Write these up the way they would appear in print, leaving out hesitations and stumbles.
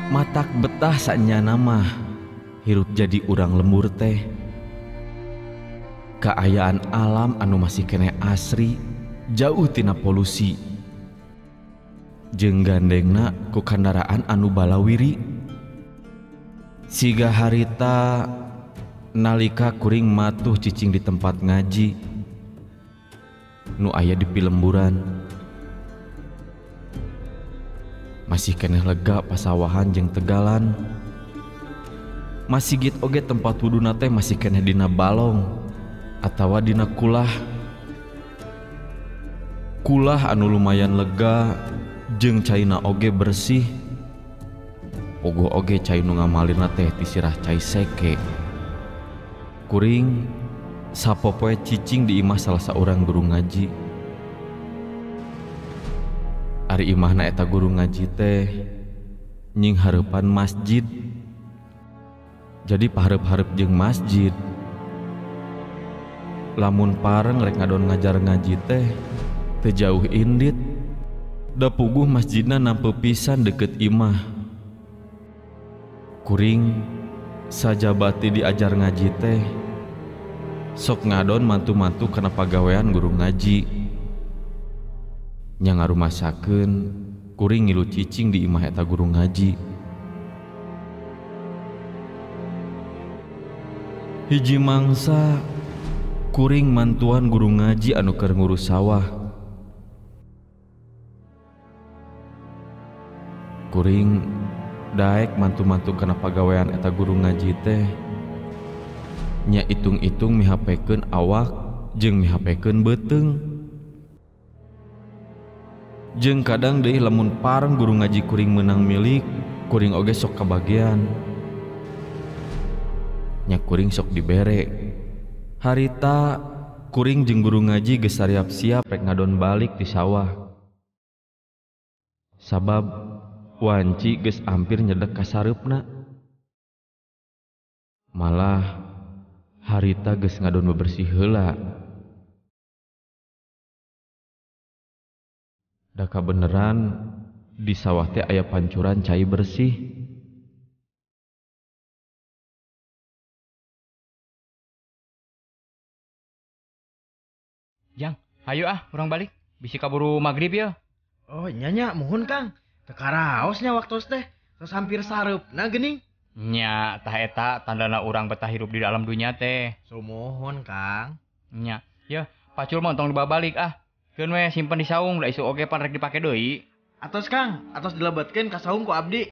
Matak betah saenya nama hirup jadi urang lembur teh. Kaayaan alam anu masih kene asri, jauh tina polusi. Jeung gandengna ku kendaraan anu balawiri. Siga harita nalika kuring matuh cicing di tempat ngaji nu aya di pilemburan. Masih keneh lega pasawahan jeung tegalan. Masih git oge tempat wuduna teh masih keneh dina balong atawa dina kulah. Kulah anu lumayan lega jeung caina oge bersih. Pogo oge cai nu ngamalirna teh tisirah cai seke. Kuring sapopoe cicing di imah salah saurang guru ngaji. Ari imahna eta guru ngaji teh nying hareupan masjid. Jadi pahareup-hareup jeung masjid. Lamun pareng rek ngadon ngajar ngaji teh teu jauh indit. Da puguh masjidna nampe pisan deket imah. Kuring sajabati diajar ngaji teh sok ngadon mantu-mantu kana pagawean guru ngaji. Nya ngarumasakeun kuring ngilu cicing di imah eta guru ngaji. Hiji mangsa kuring mantuan guru ngaji anu keur ngurus sawah. Kuring daek mantu-mantu kana pagawean eta guru ngaji teh nya itung-itung mihapekeun awak jeung mihapekeun beuteung. Jeung kadang deui lamun pareng guru ngaji kuring meunang milik, kuring oge sok kabagian. Nya kuring sok dibere. Harita kuring jeung guru ngaji geus sariap-siap rek ngadon balik di sawah. Sabab wanci geus ampir nyedek ka sareupna. Malah harita geus ngadon bebersih heula. Da kabeneran di sawah teh aya pancuran cai bersih. Jang, hayu urang balik. Bisi kaburu magrib ya. Oh nya muhun Kang. Teu karaosnya waktos teh. Tos hampir sareupna geuning. Nya, tah eta tandana urang betah hirup di dalam dunia teh. Sumuhun Kang. Nya, ya pacul mah tong dibabalik ah. Keun we simpen di saung, da isu oge pan rek dipake deui. Atos Kang, atos dilebetkeun ka saung ku abdi.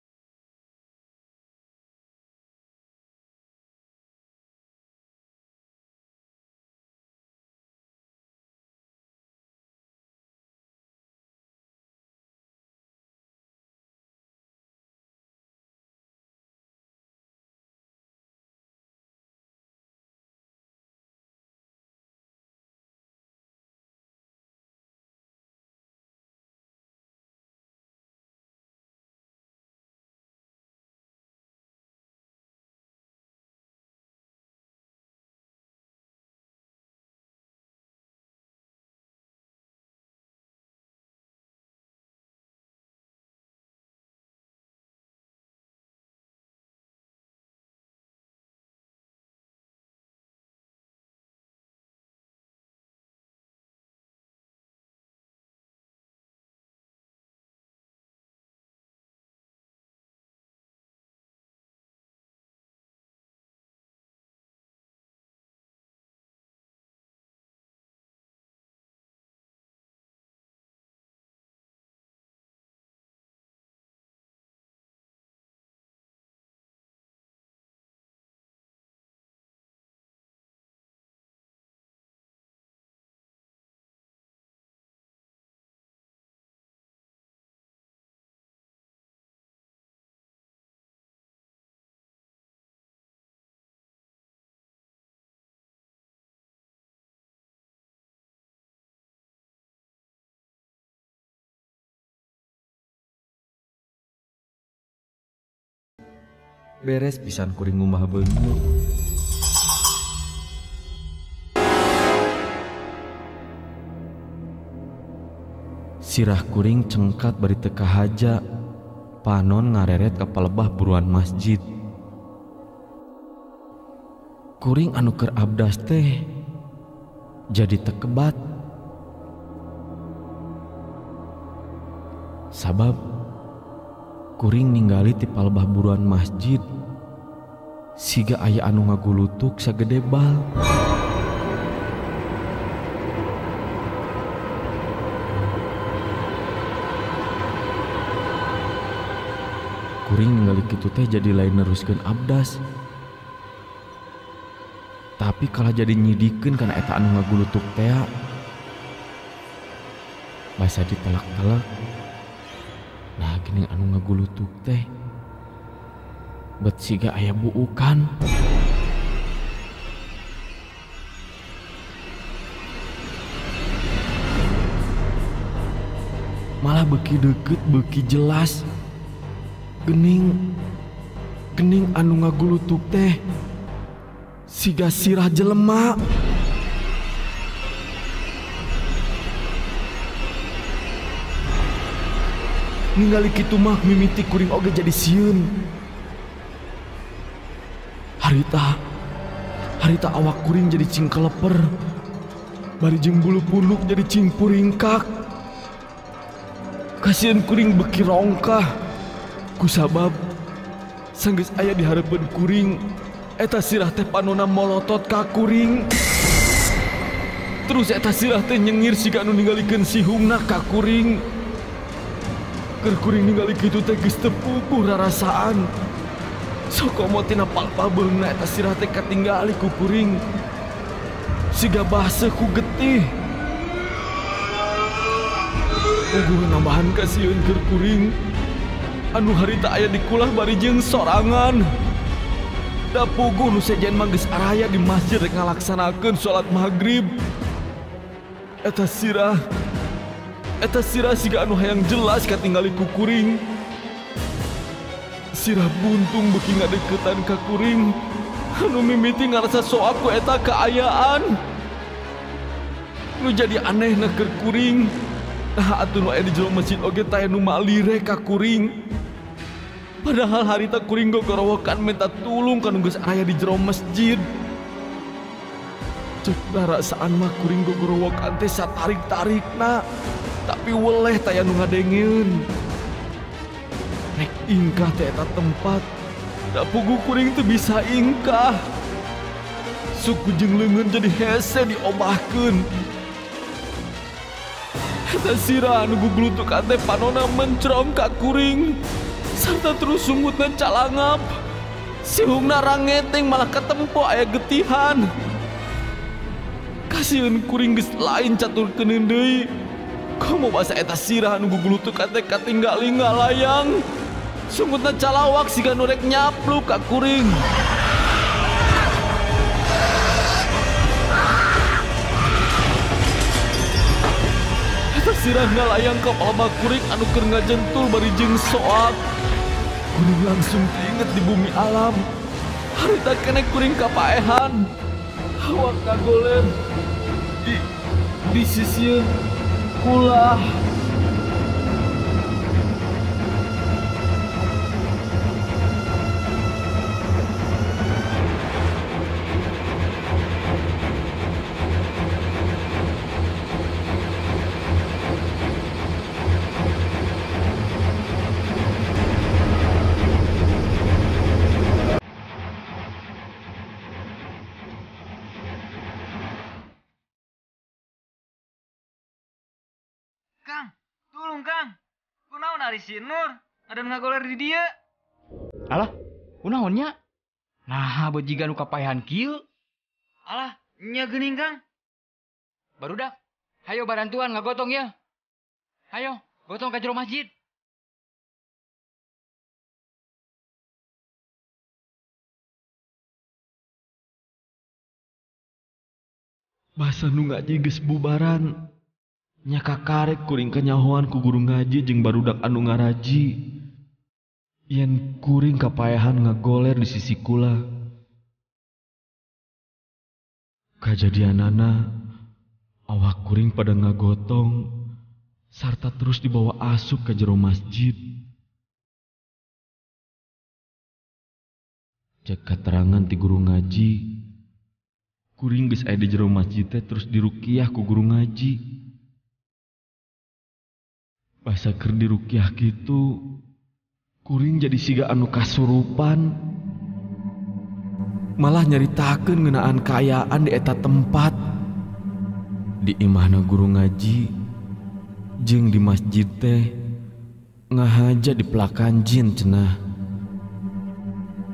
Beres pisan kuring ngumbah beungeut. Sirah kuring cengkat bari teu kahaja. Panon ngareret ka palebah buruan masjid. Kuring anu keur abdas teh jadi tekebat. Sabab kuring ningali ti palebah buruan masjid siga aya anu ngagulutuk sagede bal. Kuring ningali kitu teh jadi lain neruskeun abdas. Tapi kalau jadi nyidikeun kana eta anu ngagulutuk teh basa ditelak-telak. Nah gini anu ngagulutuk teh bet siga aya buukan. Malah beuki deukeut beuki jelas. Gening anu ngagulutuk teh siga sirah jelema. Ningali kitu mah mimiti kuring oge jadi sieun. Harita awak kuring jadi cingkeleper. Bari jeung bulu punduk jadi cingpuringkak. Kasieun kuring beki rongkah. Kusabab sanggeus aya di hareupeun kuring eta sirah teh panonna molotot ka kuring. Terus eta sirah teh nyengir siga anu ningalikeun sihungna ka kuring. Keur kuring ningali kitu teh geus teu puguh rarasaan. Sokomo tina palpabeungna eta sirah teh katinggali ku kuring. Siga baseuh ku getih. Puguh nambahan kasieun keur kuring. Anu harita aya di kulah bari jeung sorangan. Da puguh nu sejen mah geus araya di masjid rek ngalaksanakeun salat maghrib. Eta sirah siga anu hayang jelas katinggali ku kuring. Sirah buntung beuki ngadeuketan ka kuring. Anu mimiti ngarasa soak ku eta kaayaan. Nu jadi anehna keur kuring. Nah atuh nu aya di jero masjid oge teh nu malire ka kuring. Padahal harita kuring gogorowokan minta tulung kanu geus aya di jero masjid. Cek darasaan mah kuring gogorowokan teh satarik-tarikna, tapi weleh taya nu ngadengeun. Rek ingkah teh eta tempat, da puguh kuring teu bisa ingkah. Suku jeung leungeun jadi hese diobahkeun. Eta sirah anu guglutuk teh panonna mencrom ka kuring. Sarta terus sungutna calangap. Sihungna rangeteng malah katempo aya getihan. Kasieun kuring geus lain caturkeun deui. Komo basa eta sirah anu guglutuk teh katinggali ngalayang. Sungutna calawak siga nu rek nyapluk ka kuring. Eta sirah ngalayang ka palebah kuring anu keur ngajentul bari jeung soak. Kuring langsung diinget di bumi alam. Harita kene kuring kapaehan. Awak kagoler di sisieun kulah. Kang, tulung Kang. Kunaon ari si Nur? Ada ngagoler di dia. Alah, kunaonnya? Nah, bejiga nu kapaehan kieu. Alah, nya geuning Kang. Barudak, hayo barantuan ngagotong ya. Hayo, gotong ka jero masjid. Basa nu ngaji geus bubaran. Nya kakarek kuring kanyahoan ku guru ngaji jeung barudak anu ngaraji. yen kuring kapayahan ngagoler di sisi kula. Kajadianana awak kuring pada ngagotong sarta terus dibawa asup ke jero masjid. Cek keterangan ti guru ngaji, kuring geus aya di jero masjid teh terus dirukiah ku guru ngaji. Basa keur dirukiah kitu, kuring jadi siga anu kasurupan. Malah nyaritakeun ngeunaan kaayaan di eta tempat. Di imahna guru ngaji jeung di masjid teh ngahaja di pelakan jin cenah.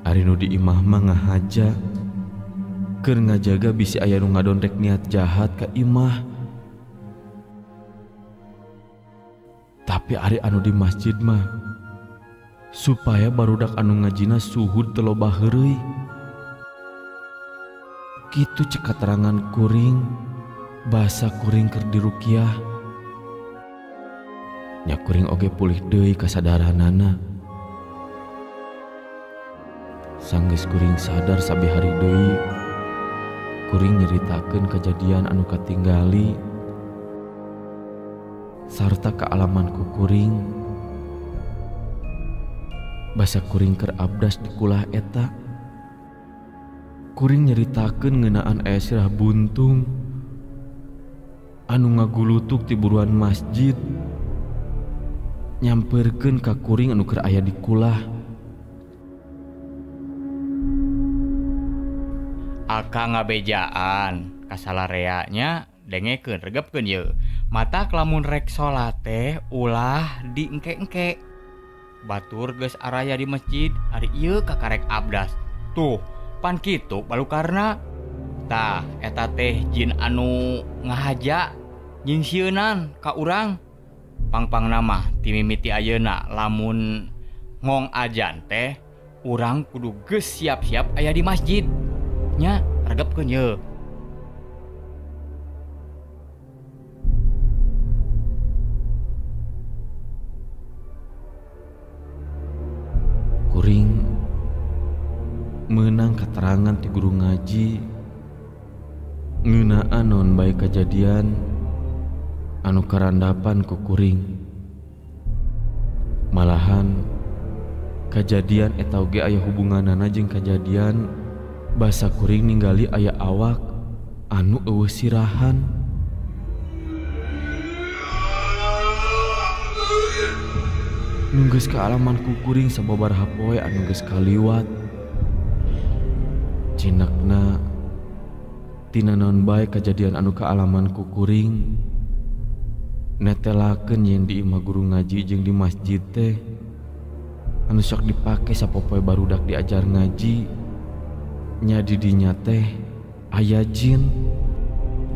Ari nu di imah mah ngahaja keur ngajaga bisi aya nu ngadondrek niat jahat ka imah. Tapi ari anu di masjid mah supaya barudak anu ngajina suhud teu loba heureuy. Kitu cek katerangan kuring, basa kuring keur dirukiah. Nya kuring oge pulih deui kasadaranana. Sanggeus kuring sadar sabihari deui, kuring nyeritakeun kejadian anu katinggali sarta kaalaman ku kuring. Basa kuring keur abdas di kulah eta. Kuring nyeritakeun ngeunaan aya sirah buntung anu ngagulutuk ti buruan masjid nyampeurkeun ka kuring anu keur aya di kulah. Aka ngabejaan kasalareanya dengekeun regepkeun ye. Mata lamun rek salat teh ulah di engke-engke. Batur geus araya di masjid ari ieu kakarek abdas. Tuh, pan kitu balukarna. Tah, eta teh jin anu ngahaja nyingsieunan ka urang. Pangpangna mah ti mimiti ayeuna lamun ngong ajan teh urang kudu geus siap-siap aya di masjid. Nya regepkeun ye. Kuring meunang keterangan ti guru ngaji ngeunaan naon bae kajadian anu karandapan ku kuring. Malahan kajadian eta oge aya hubunganana jeung kajadian basa kuring ningali aya awak anu eueuh sirahan. Nu geus kaalaman ku kuring sababaraha poe anu geus kaliwat. Cinekna tina naon bae kajadian anu kaalaman ku kuring netelakeun yen di imah guru ngaji jeung di masjid teh anu sok dipake sapopoe barudak diajar ngaji. Nya di dinya teh aya jin.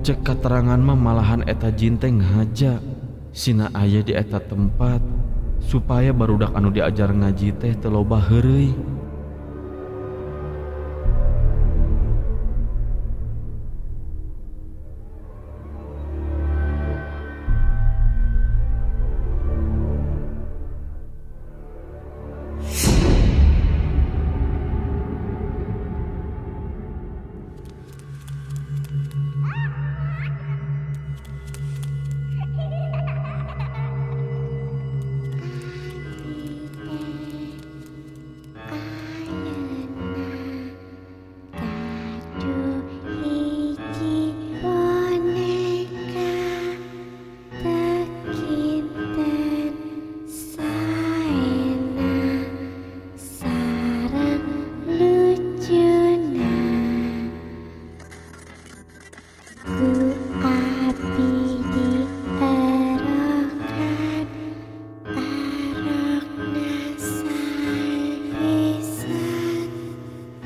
Cek katerangan mah malahan eta jin teh ngahaja sina aya di eta tempat supaya barudak anu diajar ngaji teh teu loba heureuy.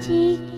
Jika